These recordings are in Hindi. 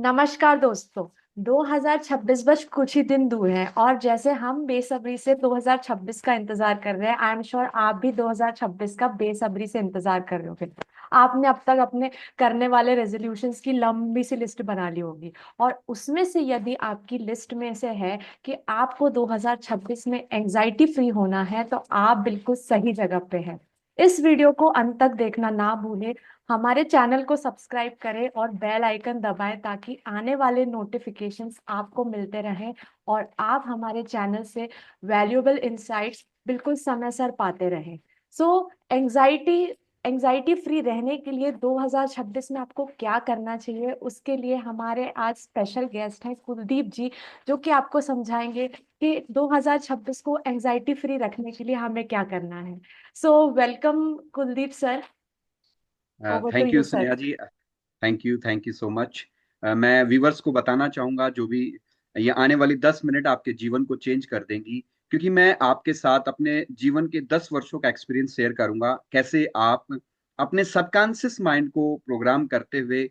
नमस्कार दोस्तों। 2026 बस कुछ ही दिन दूर है और जैसे हम बेसब्री से 2026 का इंतजार कर रहे हैं, आई एम श्योर आप भी 2026 का बेसब्री से इंतजार कर रहे होगे। आपने अब तक अपने करने वाले रेजोल्यूशंस की लंबी सी लिस्ट बना ली होगी और उसमें से यदि आपकी लिस्ट में से है कि आपको 2026 में एंजाइटी फ्री होना है तो आप बिल्कुल सही जगह पे हैं। इस वीडियो को अंत तक देखना ना भूलें। हमारे चैनल को सब्सक्राइब करें और बेल आइकन दबाएं ताकि आने वाले नोटिफिकेशंस आपको मिलते रहें और आप हमारे चैनल से वैल्यूएबल इंसाइट्स बिल्कुल समय सर पाते रहें। सो एंजाइटी एंजाइटी फ्री रहने के लिए 2026 में आपको क्या करना चाहिए, उसके लिए हमारे आज स्पेशल गेस्ट हैं कुलदीप जी, जो कि आपको समझाएंगे कि 2026 को एंजाइटी फ्री रखने के लिए हमें क्या करना है। So welcome Kuldeep sir. Over to thank you you sir. Sneha ji. Thank you so much. मैं व्यूवर्स को बताना चाहूंगा, जो भी ये आने वाली 10 मिनट आपके जीवन को चेंज कर देंगी, क्योंकि मैं आपके साथ अपने जीवन के 10 वर्षों का एक्सपीरियंस शेयर करूंगा। कैसे आप अपने सबकॉन्शियस माइंड को प्रोग्राम करते हुए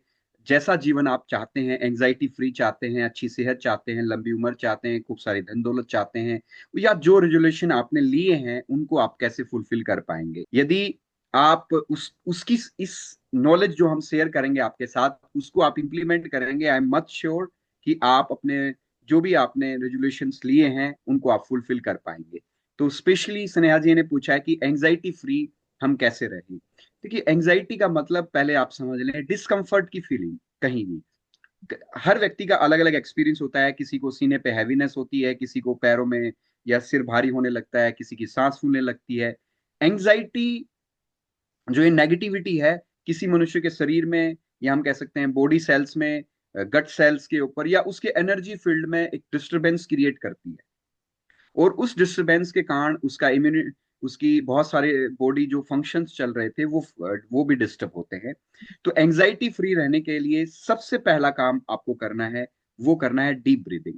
जैसा जीवन आप चाहते हैं, एंजाइटी फ्री चाहते हैं, अच्छी सेहत चाहते हैं, लंबी उम्र चाहते हैं, खूब सारी धन दौलत चाहते हैं, या जो रेजोल्यूशन आपने लिए हैं उनको आप कैसे फुलफिल कर पाएंगे। यदि आप उसकी इस नॉलेज जो हम शेयर करेंगे आपके साथ, उसको आप इंप्लीमेंट करेंगे, आई एम मच श्योर कि आप अपने जो भी आपने रेजोल्यूशंस लिए हैं उनको आप फुलफिल कर पाएंगे। तो स्पेशली स्नेहा जी ने पूछा है कि एंजाइटी फ्री हम कैसे रहें। देखिए, एंजाइटी का मतलब पहले आप समझ लें डिस्कम्फर्ट की फीलिंग। कहीं भी हर व्यक्ति का अलग अलग एक्सपीरियंस होता है। किसी को सीने पे हैवीनेस होती है, किसी को पैरों में या सिर भारी होने लगता है, किसी की सांस फूलने लगती है। एंजाइटी जो ये नेगेटिविटी है किसी मनुष्य के शरीर में, या हम कह सकते हैं बॉडी सेल्स में, गट सेल्स के ऊपर या उसके एनर्जी फील्ड में एक डिस्टरबेंस क्रिएट करती है। और उस डिस्टरबेंस के कारण उसका इम्यूनि उसकी बहुत सारे बॉडी जो फंक्शंस चल रहे थे वो भी डिस्टर्ब होते हैं। तो एंजाइटी फ्री रहने के लिए सबसे पहला काम आपको करना है, वो करना है डीप ब्रीदिंग।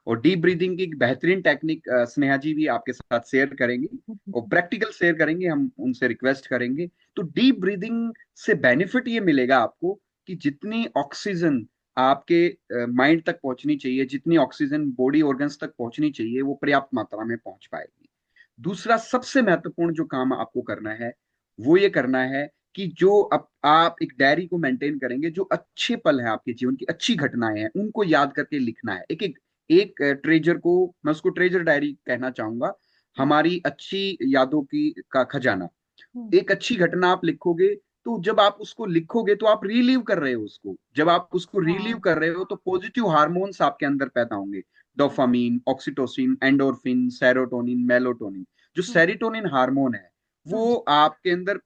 और डीप ब्रीदिंग की एक बेहतरीन टेक्निक स्नेहा जी भी आपके साथ शेयर करेंगे और प्रैक्टिकल शेयर करेंगे, हम उनसे रिक्वेस्ट करेंगे। तो डीप ब्रीदिंग से बेनिफिट ये मिलेगा आपको कि जितनी ऑक्सीजन आपके माइंड तक पहुंचनी चाहिए, जितनी ऑक्सीजन बॉडी ऑर्गन्स तक पहुंचनी चाहिए, वो पर्याप्त मात्रा में पहुंच पाएगी। दूसरा सबसे महत्वपूर्ण जो काम आपको करना है, वो ये करना है कि जो आप एक डायरी को मेंटेन करेंगे, जो अच्छे पल हैं आपके जीवन की, अच्छी घटनाएं हैं, उनको याद करके लिखना है। एक एक एक ट्रेजर को, मैं उसको ट्रेजर डायरी कहना चाहूंगा, हमारी अच्छी यादों की का खजाना। एक अच्छी घटना आप लिखोगे, तो जब आप उसको लिखोगे तो आप रिलीव कर रहे हो उसको। जब आप उसको रिलीव हाँ। कर रहे हो तो पॉजिटिव हार्मोन्स आपके अंदर पैदा होंगे। Dopamine, oxytocin, endorphin, serotonin, melatonin. जो सेरोटोनिन हार्मोन है वो आपके अंदर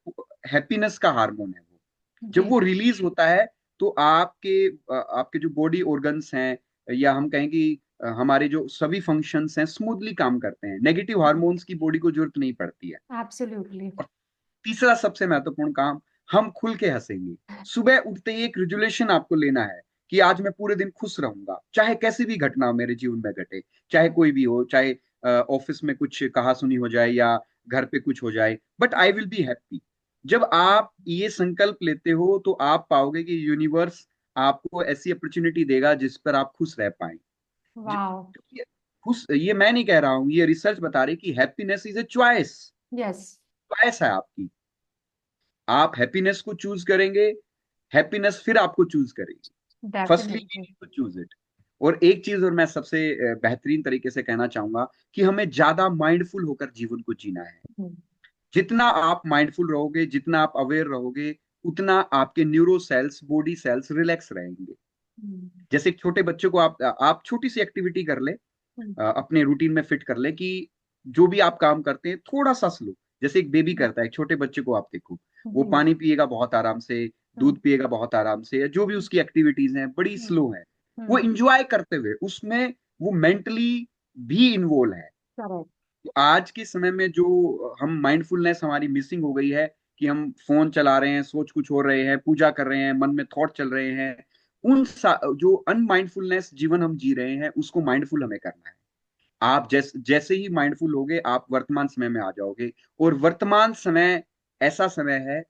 हैप्पीनेस का हार्मोन है। वो जब जी। वो रिलीज होता है तो आपके जो बॉडी ऑर्गन्स हैं, या हम कहें कि हमारे जो सभी फंक्शंस हैं, स्मूथली काम करते हैं। नेगेटिव हार्मोन्स की बॉडी को जरूरत नहीं पड़ती है। एब्सोल्युटली। और तीसरा सबसे महत्वपूर्ण काम, हम खुल के हंसेंगे। सुबह उठते ही एक रेजुलेशन आपको लेना है कि आज मैं पूरे दिन खुश रहूंगा, चाहे कैसी भी घटना मेरे जीवन में घटे, चाहे कोई भी हो, चाहे ऑफिस में कुछ कहा सुनी हो जाए या घर पे कुछ हो जाए, but I will be happy. जब आप ये संकल्प लेते हो तो आप पाओगे कि यूनिवर्स आपको ऐसी अपॉर्चुनिटी देगा जिस पर आप खुश रह पाए। वाओ। क्योंकि खुश, ये मैं नहीं कह रहा हूं, ये रिसर्च बता रही कि happiness is a choice. Yes. Choice है आपकी। आप हैप्पीनेस को चूज करेंगे, हैप्पीनेस फिर आपको चूज करेगी। Firstly we definitely. Need to choose it. और एक चीज और मैं सबसे बेहतरीन तरीके से कहना चाहूंगा कि हमें ज्यादा माइंडफुल होकर जीवन को जीना है। जितना आप माइंडफुल रहोगे, जितना आप अवेयर रहोगे, उतना आपके neuro cells, body cells relax रहेंगे। जैसे एक छोटे बच्चे को आप छोटी सी एक्टिविटी कर ले, अपने रूटीन में फिट कर ले कि जो भी आप काम करते हैं थोड़ा सा स्लो। जैसे एक बेबी करता है, एक छोटे बच्चे को आप देखो, वो जी। पानी पिएगा बहुत आराम से, दूध पिएगा बहुत आराम से, या जो भी उसकी एक्टिविटीज हैं बड़ी स्लो है। वो इंजॉय करते हुए उसमें वो मेंटली भी इन्वॉल्व है। करेक्ट। तो आज के समय में जो हम माइंडफुलनेस हमारी मिसिंग हो गई है, कि हम फोन चला रहे हैं, सोच कुछ हो रहे हैं, पूजा कर रहे हैं, मन में थॉट चल रहे हैं, जो अनमाइंडफुलनेस जीवन हम जी रहे हैं उसको माइंडफुल हमें करना है। आप जैसे ही माइंडफुल होगे आप वर्तमान समय में आ जाओगे। और वर्तमान समय ऐसा समय है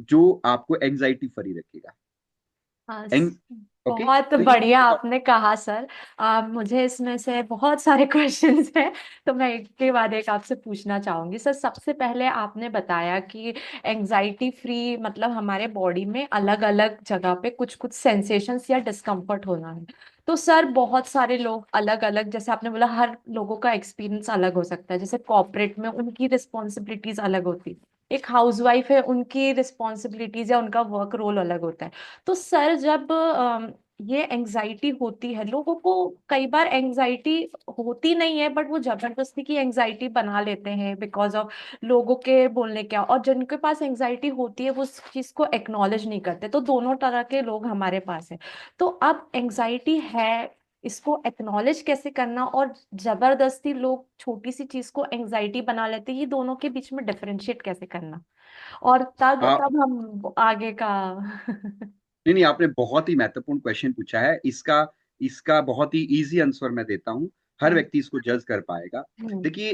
जो आपको एंजाइटी फ्री रखेगा। हाँ, ओके, बहुत तो ये बढ़िया आपने कहा सर। मुझे इसमें से बहुत सारे क्वेश्चंस हैं, तो मैं एक के बाद एक आपसे पूछना चाहूंगी सर। सबसे पहले आपने बताया कि एंजाइटी फ्री मतलब हमारे बॉडी में अलग अलग जगह पे कुछ कुछ सेंसेशंस या डिस्कम्फर्ट होना है। तो सर बहुत सारे लोग अलग अलग, जैसे आपने बोला हर लोगों का एक्सपीरियंस अलग हो सकता है। जैसे कॉर्पोरेट में उनकी रिस्पॉन्सिबिलिटीज अलग होती है, एक हाउसवाइफ है उनकी रिस्पॉन्सिबिलिटीज या उनका वर्क रोल अलग होता है। तो सर जब ये एंजाइटी होती है लोगों को, कई बार एंजाइटी होती नहीं है बट वो जबरदस्ती की एंजाइटी बना लेते हैं बिकॉज ऑफ लोगों के बोलने क्या, और जिनके पास एंजाइटी होती है वो उस चीज को एक्नॉलेज नहीं करते। तो दोनों तरह के लोग हमारे पास है। तो अब एंजाइटी है, इसको एक्नॉलेज कैसे करना, और जबरदस्ती लोग छोटी सी चीज को एंजाइटी बना लेते हैं, ये दोनों के बीच में डिफरेंशिएट कैसे करना, और तब आप तब हम आगे का नहीं नहीं, आपने बहुत ही महत्वपूर्ण क्वेश्चन पूछा है। इसका इसका बहुत ही इजी आंसर मैं देता हूँ, हर हम्म, व्यक्ति इसको जज कर पाएगा। हम्म, देखिए,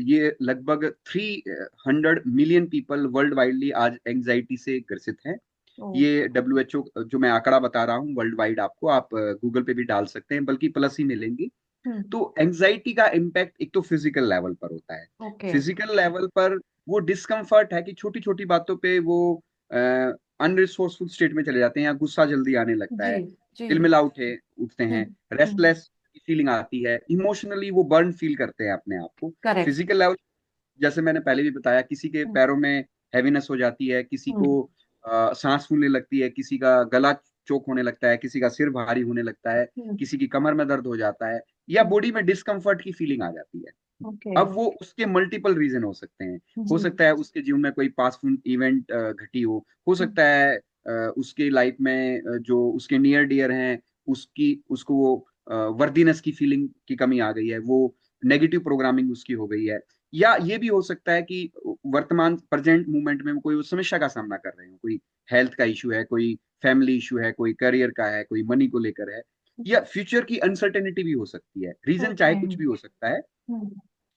ये लगभग 300 मिलियन पीपल वर्ल्ड वाइडली आज एंजाइटी से ग्रसित हैं। ओ, ये WHO जो मैं आंकड़ा बता रहा हूँ वर्ल्ड वाइड, आपको आप गूगल पे भी डाल सकते हैं, बल्कि प्लस ही मिलेंगी। हम्म, तो एंजाइटी का इम्पैक्ट एक तो फिजिकल लेवल पर होता है। ओके, फिजिकल लेवल पर वो डिस्कम्फर्ट है कि छोटी छोटी बातों पे वो अनरिसोर्सफुल स्टेट में चले जाते हैं, या गुस्सा जल्दी आने लगता जी, है, जी, तिलमिला उठते हैं, हम्म, हम्म, रेस्टलेस की फीलिंग आती है, इमोशनली वो बर्न फील करते हैं अपने आप को। करेक्ट, फिजिकल लेवल, जैसे मैंने पहले भी बताया, किसी के हम्म, पैरों में हैवीनेस हो जाती है, किसी हम्म, को सांस फूलने लगती है, किसी का गला चोक होने लगता है, किसी का सिर भारी होने लगता है, हम्म, किसी की कमर में दर्द हो जाता है, या हम्म, बॉडी में डिस्कम्फर्ट की फीलिंग आ जाती है। ओके, अब वो उसके मल्टीपल रीजन हो सकते हैं। हो जी, सकता है उसके जीवन में कोई पास्ट इवेंट घटी हो हम्म, सकता है उसके लाइफ में जो उसके नियर डियर हैं, उसकी उसको वो वर्दीनेस की फीलिंग की कमी आ गई है, वो नेगेटिव प्रोग्रामिंग उसकी हो गई है। या ये भी हो सकता है कि वर्तमान प्रेजेंट मोमेंट में वो कोई उस समस्या का सामना कर रहे हो, कोई हेल्थ का इशू है, कोई फैमिली इशू है, कोई करियर का है, कोई मनी को लेकर है, या फ्यूचर की अनसर्टेनिटी भी हो सकती है। रीजन चाहे ओके, कुछ भी हो सकता है। हम्म,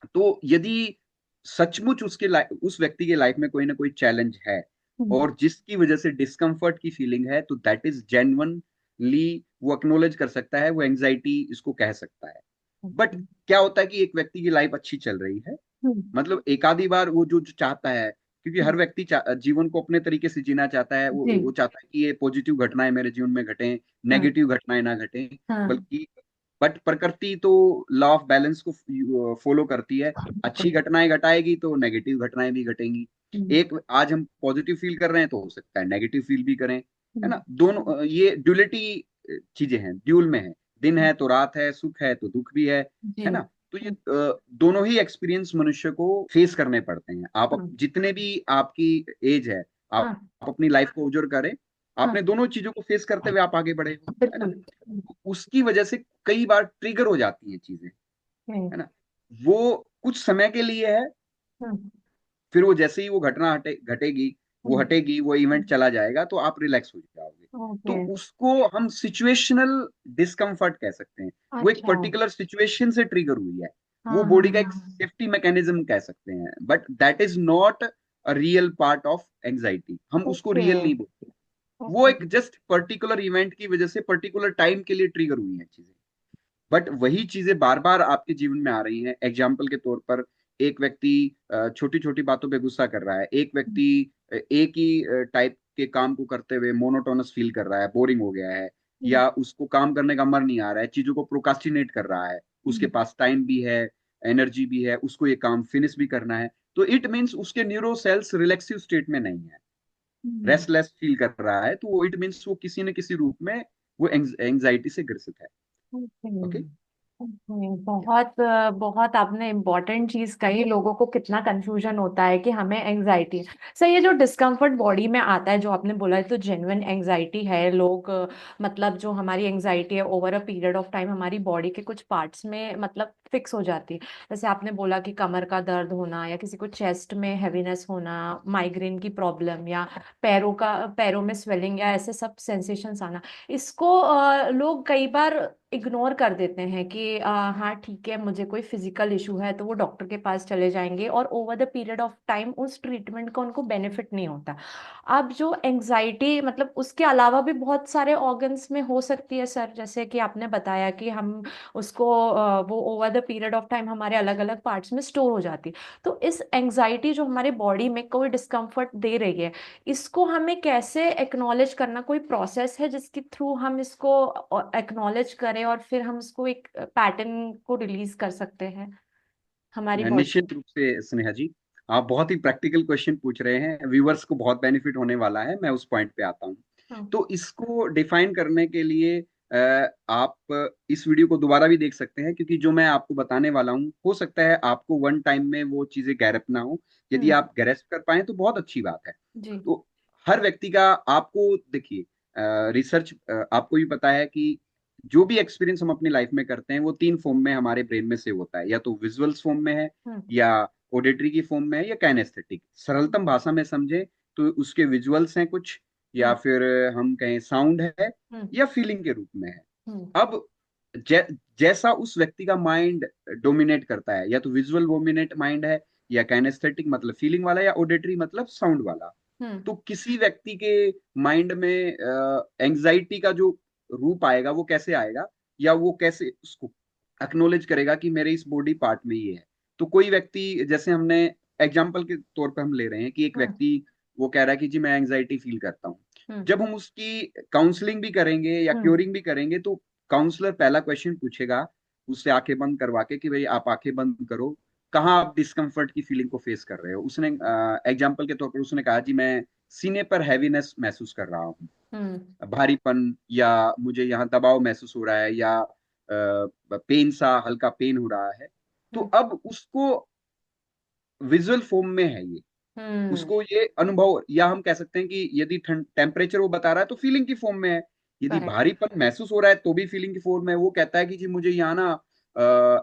तो यदि सचमुच उस व्यक्ति के लाइफ में कोई ना कोई चैलेंज है, हम्म, और जिसकी वजह से डिस्कम्फर्ट की फीलिंग है, तो दैट इज जेन्युइनली वो एक्नोलेज कर सकता है, वो एंजाइटी इसको कह सकता है। बट ओके, क्या होता है कि एक व्यक्ति की लाइफ अच्छी चल रही है, हम्म, मतलब एक आधी बार वो जो चाहता है, क्योंकि हम्म, हर व्यक्ति जीवन को अपने तरीके से जीना चाहता है, जी, वो चाहता है कि ये पॉजिटिव घटनाएं मेरे जीवन में घटें, हाँ, नेगेटिव घटनाएं ना घटें। हाँ, बल्कि बट प्रकृति तो लॉ ऑफ बैलेंस को फॉलो करती है। अच्छी बिल्कुल, घटनाएं घटाएगी तो नेगेटिव घटनाएं भी घटेंगी। हम्म, एक आज हम पॉजिटिव फील कर रहे हैं, तो हो सकता है नेगेटिव फील भी करें, है हम्म, ना। दोनों ये ड्यूलिटी चीजें हैं, ड्यूल में है। दिन है तो रात है, सुख है तो दुख भी है जी, ना। तो ये दोनों ही एक्सपीरियंस मनुष्य को फेस करने पड़ते हैं। हाँ, जितने भी आपकी एज है, हाँ, आप अपनी लाइफ को उजड़ करें, हाँ, आपने दोनों चीजों को फेस करते हुए आप आगे बढ़े हो, है ना। बिल्कुल, उसकी वजह से कई बार ट्रिगर हो जाती हैं चीजें, है ना। वो कुछ समय के लिए है, हम्म, फिर वो जैसे ही वो घटना घटेगी, वो हम्म, हटेगी, वो इवेंट चला जाएगा, तो आप रिलैक्स हो जाओगे। तो ओके, उसको हम सिचुएशनल डिस्कम्फर्ट कह सकते हैं। वो एक अच्छा, पर्टिकुलर सिचुएशन से ट्रिगर हुई है, वो हाँ, हाँ, बॉडी का एक हाँ, सेफ्टी मैकेनिज्म कह सकते हैं, but that is not a real part of anxiety. हम उसको ओके, रियल नहीं बोलते। वो ओके, एक जस्ट पर्टिकुलर इवेंट की वजह से पर्टिकुलर टाइम के लिए ट्रिगर हुई है चीजें। बट वही चीजें बार बार आपके जीवन में आ रही हैं। एग्जाम्पल के तौर पर, एक व्यक्ति छोटी छोटी बातों पे गुस्सा कर रहा है, एक व्यक्ति एक ही टाइप के काम को करते हुए मोनोटोनस फील कर रहा है, बोरिंग हो गया है, हम्म, या उसको काम करने का मन नहीं आ रहा है, चीजों को प्रोकास्टिनेट कर रहा है, उसके हम्म, पास टाइम भी है, एनर्जी भी है, उसको ये काम फिनिश भी करना है, तो इट मीन्स उसके न्यूरो सेल्स रिलैक्सिव स्टेट में नहीं है, हम्म, रेस्टलेस फील कर रहा है, तो इट मीन्स वो किसी न किसी रूप में वो एंजाइटी से ग्रसित है। Okay, okay. बहुत बहुत आपने इम्पोर्टेंट चीज कही। लोगों को कितना कंफ्यूजन होता है कि हमें एंजाइटी है। सर ये जो डिस्कम्फर्ट बॉडी में आता है जो आपने बोला है, तो जेन्युइन एंजाइटी है। लोग मतलब जो हमारी एंजाइटी है over a period of time हमारी बॉडी के कुछ पार्ट्स में मतलब फिक्स हो जाती है। जैसे आपने बोला कि कमर का दर्द होना, या किसी को चेस्ट में हैवीनेस होना, माइग्रेन की प्रॉब्लम, या पैरों में स्वेलिंग, या ऐसे सब सेंसेशंस आना, इसको लोग कई बार इग्नोर कर देते हैं कि हाँ ठीक है, मुझे कोई फिजिकल इशू है, तो वो डॉक्टर के पास चले जाएंगे, और over the period of time उस ट्रीटमेंट का उनको बेनिफिट नहीं होता। अब जो एंजाइटी, मतलब उसके अलावा भी बहुत सारे ऑर्गन्स में हो सकती है सर, जैसे कि आपने बताया कि हम उसको वो over the period of time हमारे अलग अलग पार्ट्स में स्टोर हो जाती है। तो इस एंजाइटी जो हमारे बॉडी में कोई डिस्कम्फर्ट दे रही है, इसको हमें कैसे एक्नॉलेज करना, कोई प्रोसेस है जिसके थ्रू हम इसको एक्नॉलेज करें और फिर हम इसको एक पैटर्न को रिलीज कर सकते हैं हमारी बॉडी निश्चित रूप से स्नेहा जी, आप बहुत ही प्रैक्टिकल क्वेश्चन पूछ रहे हैं, व्यूअर्स को बहुत बेनिफिट होने वाला है, मैं उस पॉइंट पे आता हूँ। में? तो इसको डिफाइन करने के लिए आप इस वीडियो को दोबारा भी देख सकते हैं, क्योंकि जो मैं आपको बताने वाला हूँ हो सकता है आपको वन टाइम में वो चीजें ग्रैस्प ना हो। यदि हम्म। आप ग्रैस्प कर पाए तो बहुत अच्छी बात है। जी। तो हर व्यक्ति का, आपको देखिए, रिसर्च आपको भी पता है कि जो भी एक्सपीरियंस हम अपनी लाइफ में करते हैं वो तीन फॉर्म में हमारे ब्रेन में सेव होता है, या तो विजुअल्स फॉर्म में है, हम्म। या ऑडिटरी की फॉर्म में है, या काइनेस्थेटिक। सरलतम भाषा में समझे तो उसके विजुअल्स हैं कुछ, या हम्म। फिर हम कहें साउंड है, हम्म। या फीलिंग के रूप में है। हम्म। अब जैसा उस व्यक्ति का माइंड डोमिनेट करता है, या तो विजुअल डोमिनेट माइंड है, या काइनेस्थेटिक मतलब फीलिंग वाला, या ऑडिटरी मतलब साउंड वाला। हम्म। तो किसी व्यक्ति के माइंड में एंजाइटी का जो रूप आएगा वो कैसे आएगा, या वो कैसे उसको एक्नोलेज करेगा कि मेरे इस बॉडी पार्ट में ये है। तो कोई व्यक्ति, जैसे हमने एग्जाम्पल के तौर पे हम ले रहे हैं कि एक हम्म। व्यक्ति वो कह रहा है कि जी मैं एंजाइटी फील करता हूँ। हम्म। जब हम उसकी काउंसलिंग भी करेंगे या हम्म। क्योरिंग भी करेंगे, तो काउंसलर पहला क्वेश्चन पूछेगा उससे आंखें बंद करवा के कि भाई आप आंखें बंद करो, कहाँ आप डिस्कम्फर्ट की फीलिंग को फेस कर रहे हो। उसने एग्जाम्पल के तौर पर उसने कहा जी मैं सीने पर हैवीनेस महसूस कर रहा हूँ, हम्म। भारीपन, या मुझे यहाँ दबाव महसूस हो रहा है, या पेन सा हल्का पेन हो रहा है। तो हम्म। अब उसको विजुअल फॉर्म में है ये, हम्म। उसको ये अनुभव, या हम कह सकते हैं कि यदि टेम्परेचर वो बता रहा है तो फीलिंग की फॉर्म में है। यदि करेक्ट। भारीपन महसूस हो रहा है तो भी फीलिंग की फॉर्म में है। वो कहता है कि जी मुझे यहाँ ना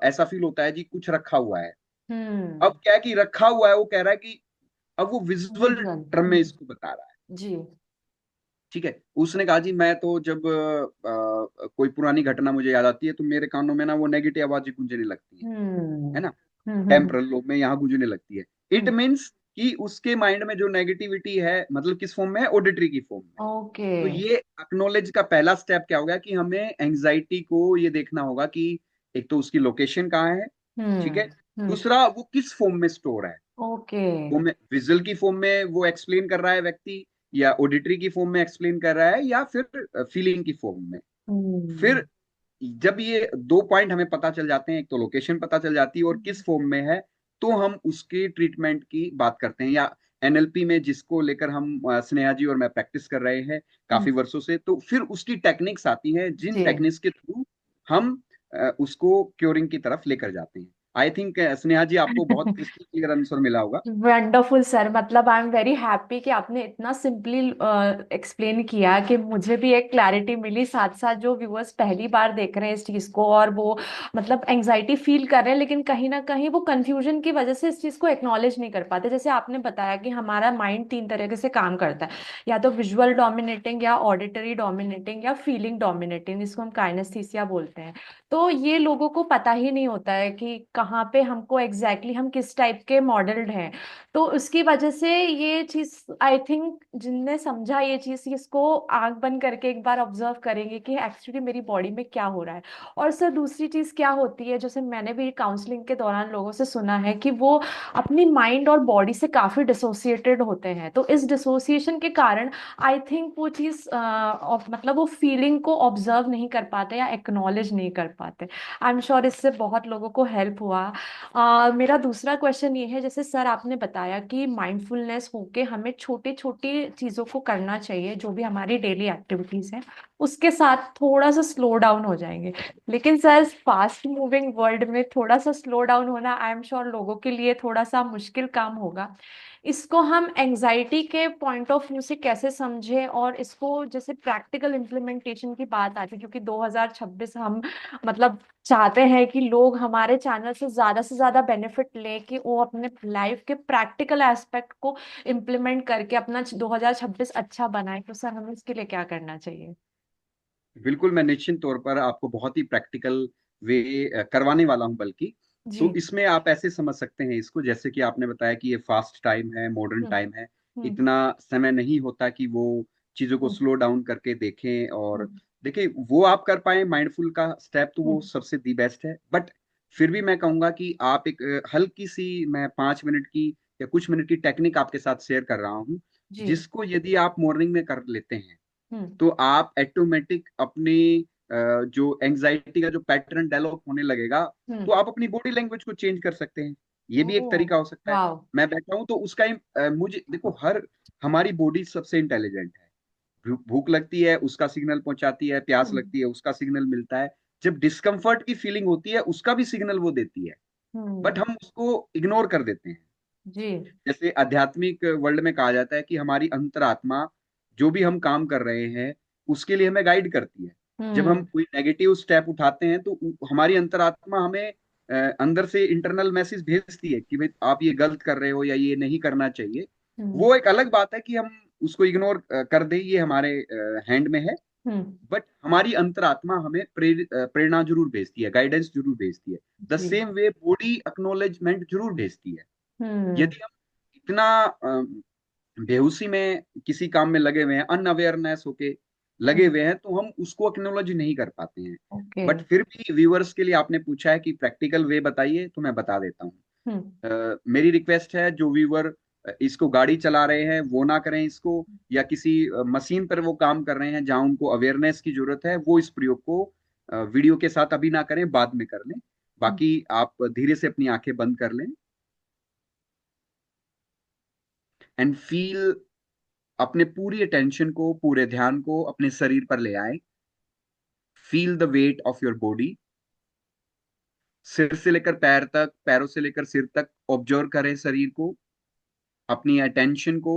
ऐसा फील होता है जी कुछ रखा हुआ है। हम्म। अब क्या है कि रखा हुआ है, वो कह रहा है कि अब वो विजुअल विजुअल। टर्म में इसको बता रहा है। जी। ठीक है, उसने कहा जी मैं तो जब कोई पुरानी घटना मुझे याद आती है तो मेरे कानों में ना वो नेगेटिव आवाजें गूंजने लगती हम्म। है ना, हम्म। टेम्परल लोब में यहाँ गूंजने लगती है। It hmm. मीन्स कि उसके माइंड में जो नेगेटिविटी है, मतलब किस फॉर्म में है, ऑडिटरी की फॉर्म में। ओके। तो ये एक्नोलेज का पहला स्टेप क्या होगा कि हमें एंजाइटी को ये देखना होगा कि एक तो उसकी लोकेशन कहाँ है, ठीक हम्म। है, हम्म। दूसरा वो किस फॉर्म में स्टोर है। ओके। फॉर्म में, विजुअल की फॉर्म में वो एक्सप्लेन कर रहा है व्यक्ति, या ऑडिटरी की फॉर्म में एक्सप्लेन कर रहा है, या फिर फीलिंग की फॉर्म में। हम्म। फिर जब ये दो पॉइंट हमें पता चल जाते हैं, एक तो लोकेशन पता चल जाती है और किस फॉर्म में है, तो हम उसके ट्रीटमेंट की बात करते हैं। या एनएलपी में जिसको लेकर हम स्नेहा जी और मैं प्रैक्टिस कर रहे हैं काफी हम्म। वर्षों से, तो फिर उसकी टेक्निक्स आती हैं जिन जी। टेक्निक्स के थ्रू हम उसको क्योरिंग की तरफ लेकर जाते हैं। आई थिंक स्नेहा जी आपको बहुत क्रिस्टल क्लियर आंसर मिला होगा। वंडरफुल सर, मतलब आई एम वेरी हैप्पी कि आपने इतना सिंपली एक्सप्लेन किया कि मुझे भी एक क्लैरिटी मिली, साथ साथ जो व्यूअर्स पहली बार देख रहे हैं इस चीज़ को, और वो मतलब एंजाइटी फील कर रहे हैं, लेकिन कहीं ना कहीं वो कंफ्यूजन की वजह से इस चीज़ को एक्नॉलेज नहीं कर पाते। जैसे आपने बताया कि हमारा माइंड तीन तरीके से काम करता है, या तो विजुअल डोमिनेटिंग, या ऑडिटरी डोमिनेटिंग, या फीलिंग डोमिनेटिंग, जिसको हम काइनेस्थीसिया बोलते हैं। तो ये लोगों को पता ही नहीं होता है कि कहाँ पे हमको एग्जैक्टली हम किस टाइप के मॉडल्ड हैं। तो उसकी वजह से ये चीज, आई थिंक जिनने समझा ये चीज, इसको आंख बंद करके एक बार ऑब्जर्व करेंगे कि एक्चुअली मेरी बॉडी में क्या हो रहा है। और सर दूसरी चीज क्या होती है, जैसे मैंने भी काउंसलिंग के दौरान लोगों से सुना है कि वो अपनी माइंड और बॉडी से काफी डिसोसिएटेड होते हैं। तो इस डिसोसिएशन के कारण आई थिंक वो चीज मतलब वो फीलिंग को ऑब्जर्व नहीं कर पाते या एक्नॉलेज नहीं कर पाते। आई एम श्योर इससे बहुत लोगों को हेल्प हुआ। मेरा दूसरा क्वेश्चन ये है, जैसे सर आपने बताया कि माइंडफुलनेस होके हमें छोटी छोटी चीज़ों को करना चाहिए, जो भी हमारी डेली एक्टिविटीज़ हैं उसके साथ थोड़ा सा स्लो डाउन हो जाएंगे। लेकिन सर फास्ट मूविंग वर्ल्ड में थोड़ा सा स्लो डाउन होना आई एम श्योर लोगों के लिए थोड़ा सा मुश्किल काम होगा। इसको हम एंजाइटी के पॉइंट ऑफ व्यू से कैसे समझे, और इसको जैसे प्रैक्टिकल इम्प्लीमेंटेशन की बात आती है, क्योंकि 2026 हम मतलब चाहते हैं कि लोग हमारे चैनल से ज्यादा बेनिफिट लें, कि वो अपने लाइफ के प्रैक्टिकल एस्पेक्ट को इम्प्लीमेंट करके अपना 2026 अच्छा बनाए। तो सर हमें इसके लिए क्या करना चाहिए? बिल्कुल, मैं निश्चित तौर पर आपको बहुत ही प्रैक्टिकल वे करवाने वाला हूं, बल्कि तो जी। इसमें आप ऐसे समझ सकते हैं इसको, जैसे कि आपने बताया कि ये फास्ट टाइम है, मॉडर्न हम्म। टाइम है। हम्म। इतना समय नहीं होता कि वो चीजों को हम्म। स्लो डाउन करके देखें, और हम्म। देखिए वो आप कर पाए माइंडफुल का स्टेप, तो वो हम्म। सबसे दी बेस्ट है। बट फिर भी मैं कहूंगा कि आप एक हल्की सी, मैं 5 मिनट की या कुछ मिनट की टेक्निक आपके साथ शेयर कर रहा हूँ, जी। जिसको यदि आप मॉर्निंग में कर लेते हैं हम्म। तो आप ऑटोमेटिक अपने जो एंजाइटी का जो पैटर्न डेवलप होने लगेगा, हम्म। तो आप अपनी बॉडी लैंग्वेज को चेंज कर सकते हैं। ये भी एक ओ। तरीका हो सकता है। वाओ। मैं बैठा हूं तो उसका मुझे देखो, हर हमारी बॉडी सबसे इंटेलिजेंट है। भूख लगती है, उसका सिग्नल पहुंचाती है, प्यास हम्म। लगती है, उसका सिग्नल मिलता है, जब डिस्कम्फर्ट की फीलिंग होती है उसका भी सिग्नल वो देती है। बट हम्म। हम उसको इग्नोर कर देते हैं। जी। जैसे आध्यात्मिक वर्ल्ड में कहा जाता है कि हमारी अंतरात्मा जो भी हम काम कर रहे हैं उसके लिए हमें गाइड करती है। जब हम हम्म। कोई नेगेटिव स्टेप उठाते हैं तो हमारी अंतरात्मा हमें अंदर से इंटरनल मैसेज भेजती है कि भाई आप ये गलत कर रहे हो या ये नहीं करना चाहिए। हम्म। वो एक अलग बात है कि हम उसको इग्नोर कर दें, ये हमारे हैंड में है। हम्म। बट हमारी अंतरात्मा हमें प्रेरणा जरूर भेजती है, गाइडेंस जरूर भेजती है। द जी। सेम वे बॉडी एक्नोलेजमेंट जरूर भेजती है। हम्म। यदि हम इतना बेहोशी में किसी काम में लगे हुए हैं, अनअवेयरनेस होके लगे हम्म। हुए हैं, तो हम उसको एक्नोलॉज नहीं कर पाते हैं। ओके। बट फिर भी व्यूअर्स के लिए आपने पूछा है कि प्रैक्टिकल वे बताइए, तो मैं बता देता हूँ। हम्म। मेरी रिक्वेस्ट है, जो व्यूअर इसको गाड़ी चला रहे हैं वो ना करें इसको, या किसी मशीन पर वो काम कर रहे हैं जहां उनको अवेयरनेस की जरूरत है, वो इस प्रयोग को वीडियो के साथ अभी ना करें, बाद में कर लें। हम्म। बाकी आप धीरे से अपनी आंखें बंद कर लें एंड फील, अपने पूरी अटेंशन को, पूरे ध्यान को अपने शरीर पर ले आए। Feel the weight of your body. सिर से लेकर पैर तक, पैरों से लेकर सिर तक ऑब्जर्व करें शरीर को। अपनी अटेंशन को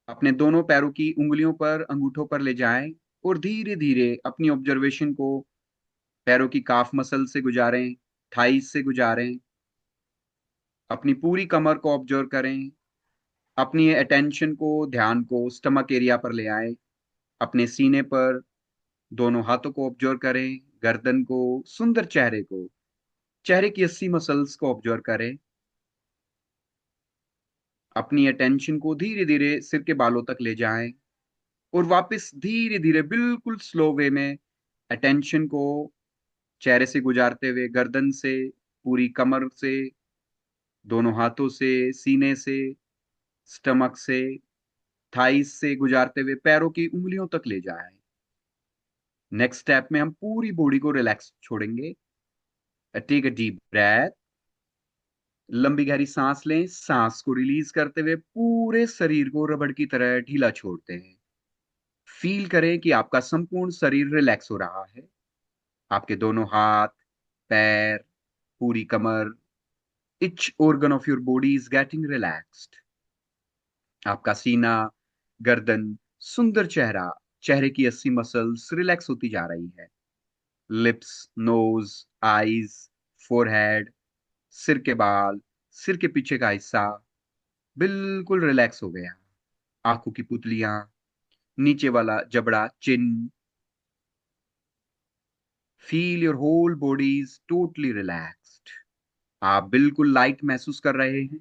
अपने दोनों पैरों की उंगलियों पर, अंगूठों पर ले जाएं, और धीरे धीरे अपनी ऑब्जर्वेशन को पैरों की काफ मसल से गुजारें, थाइस से गुजारें। अपनी पूरी कमर को ऑब्जर्व करें। अपनी अटेंशन को, ध्यान को स्टमक एरिया पर ले आए, अपने सीने पर। दोनों हाथों को ऑब्जर्व करें, गर्दन को, सुंदर चेहरे को, चेहरे की 80 मसल्स को ऑब्जर्व करें। अपनी अटेंशन को धीरे धीरे सिर के बालों तक ले जाएं, और वापस धीरे धीरे बिल्कुल स्लो वे में अटेंशन को चेहरे से गुजारते हुए, गर्दन से, पूरी कमर से, दोनों हाथों से, सीने से, स्टमक से, थाइस से गुजारते हुए पैरों की उंगलियों तक ले जाएं। नेक्स्ट स्टेप में हम पूरी बॉडी को रिलैक्स छोड़ेंगे। Take a deep breath. लंबी गहरी सांस लें, सांस को रिलीज करते हुए पूरे शरीर को रबड़ की तरह ढीला छोड़ते हैं। फील करें कि आपका संपूर्ण शरीर रिलैक्स हो रहा है। आपके दोनों हाथ, पैर, पूरी कमर, each organ of your body is getting relaxed। आपका सीना, गर्दन, सुंदर चेहरा, चेहरे की 80 मसल्स रिलैक्स होती जा रही है। लिप्स, नोज, आईज, फोरहेड, सिर के बाल, सिर के पीछे का हिस्सा बिल्कुल रिलैक्स हो गया। आंखों की पुतलियां, नीचे वाला जबड़ा, chin. Feel your whole body is totally relaxed. आप बिल्कुल लाइट महसूस कर रहे हैं।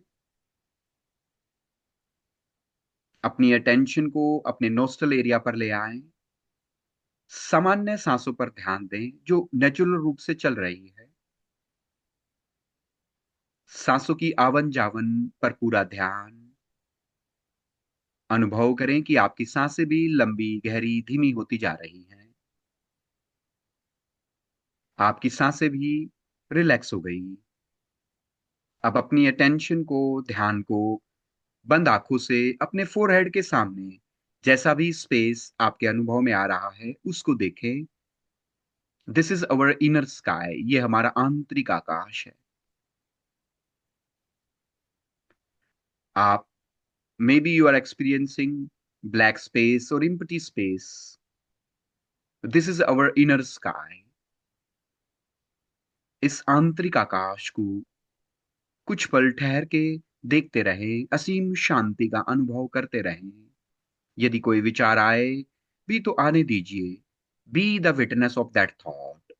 अपनी अटेंशन को अपने नोस्टल एरिया पर ले आएं। सामान्य सांसों पर ध्यान दें जो नेचुरल रूप से चल रही है। सांसों की आवन जावन पर पूरा ध्यान। अनुभव करें कि आपकी सांसें भी लंबी, गहरी, धीमी होती जा रही हैं। आपकी सांसें भी रिलैक्स हो गई। अब अपनी अटेंशन को, ध्यान को बंद आंखों से अपने फोरहेड के सामने जैसा भी स्पेस आपके अनुभव में आ रहा है उसको देखें। This is our inner sky. ये हमारा आंतरिक आकाश है। आप maybe you are experiencing black space or empty space. This is our inner sky. इस आंतरिक आकाश को कुछ पल ठहर के देखते रहें, असीम शांति का अनुभव करते रहें। यदि कोई विचार आए भी तो आने दीजिए। Be the witness of that thought.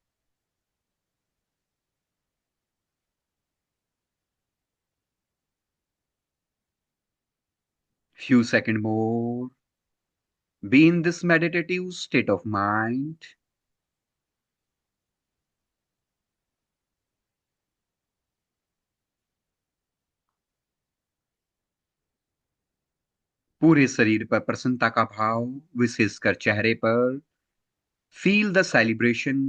Few second more. Be in this meditative state of mind. पूरे शरीर पर प्रसन्नता का भाव, विशेषकर चेहरे पर। Feel the celebration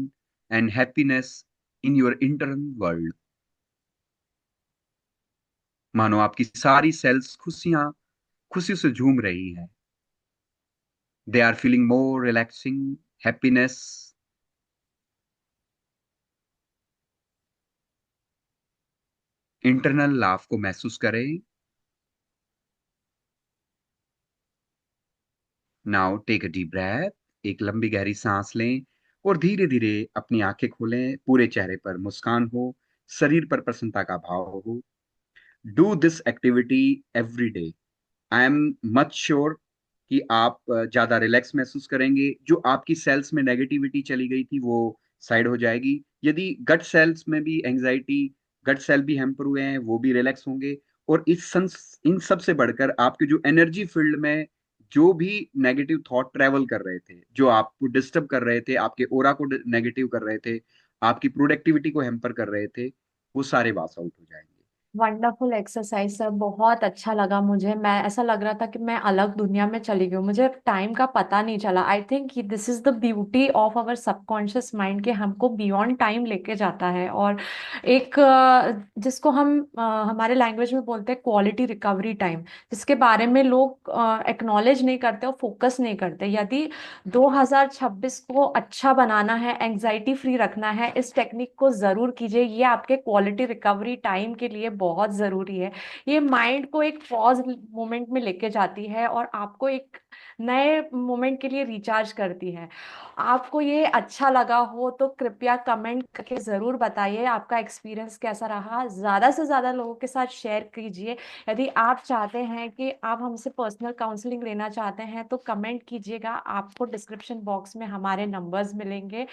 and happiness in your internal world. मानो आपकी सारी सेल्स खुशी से झूम रही है। They are feeling more relaxing happiness. Internal laugh को महसूस करें। Now take a deep breath. एक लंबी गहरी सांस लें और धीरे धीरे अपनी आंखें खोलें। पूरे चेहरे पर मुस्कान हो, शरीर पर प्रसन्नता का भाव हो। Do this activity every day. I am much sure कि आप ज्यादा रिलैक्स महसूस करेंगे। जो आपकी सेल्स में नेगेटिविटी चली गई थी वो साइड हो जाएगी। यदि गट सेल्स में भी एंजाइटी, गट सेल भी हैम्पर हुए हैं, वो भी रिलैक्स होंगे। और इन सब से बढ़कर आपके जो एनर्जी फील्ड में जो भी नेगेटिव थॉट ट्रेवल कर रहे थे, जो आपको डिस्टर्ब कर रहे थे, आपके ओरा को नेगेटिव कर रहे थे, आपकी प्रोडक्टिविटी को हैम्पर कर रहे थे, वो सारे वास आउट हो जाएंगे। वंडरफुल एक्सरसाइज सर, बहुत अच्छा लगा मुझे। मैं ऐसा लग रहा था कि मैं अलग दुनिया में चली गई हूँ, मुझे टाइम का पता नहीं चला। I think this is the beauty of our subconscious mind, कि हमको बियॉन्ड टाइम लेके जाता है। और एक जिसको हम हमारे लैंग्वेज में बोलते हैं क्वालिटी रिकवरी टाइम, जिसके बारे में लोग एक्नॉलेज नहीं करते और फोकस नहीं करते। यदि 2026 को अच्छा बनाना है, एंजाइटी फ्री रखना है, इस टेक्निक को जरूर कीजिए। ये आपके क्वालिटी रिकवरी टाइम के लिए बहुत जरूरी है। ये माइंड को एक पॉज मोमेंट में लेके जाती है और आपको एक नए मोमेंट के लिए रिचार्ज करती है। आपको ये अच्छा लगा हो तो कृपया कमेंट करके जरूर बताइए आपका एक्सपीरियंस कैसा रहा। ज्यादा से ज्यादा लोगों के साथ शेयर कीजिए। यदि आप चाहते हैं कि आप हमसे पर्सनल काउंसलिंग लेना चाहते हैं तो कमेंट कीजिएगा, आपको डिस्क्रिप्शन बॉक्स में हमारे नंबर्स मिलेंगे।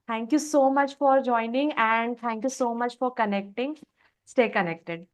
Thank you so much for joining and thank you so much for connecting. Stay connected.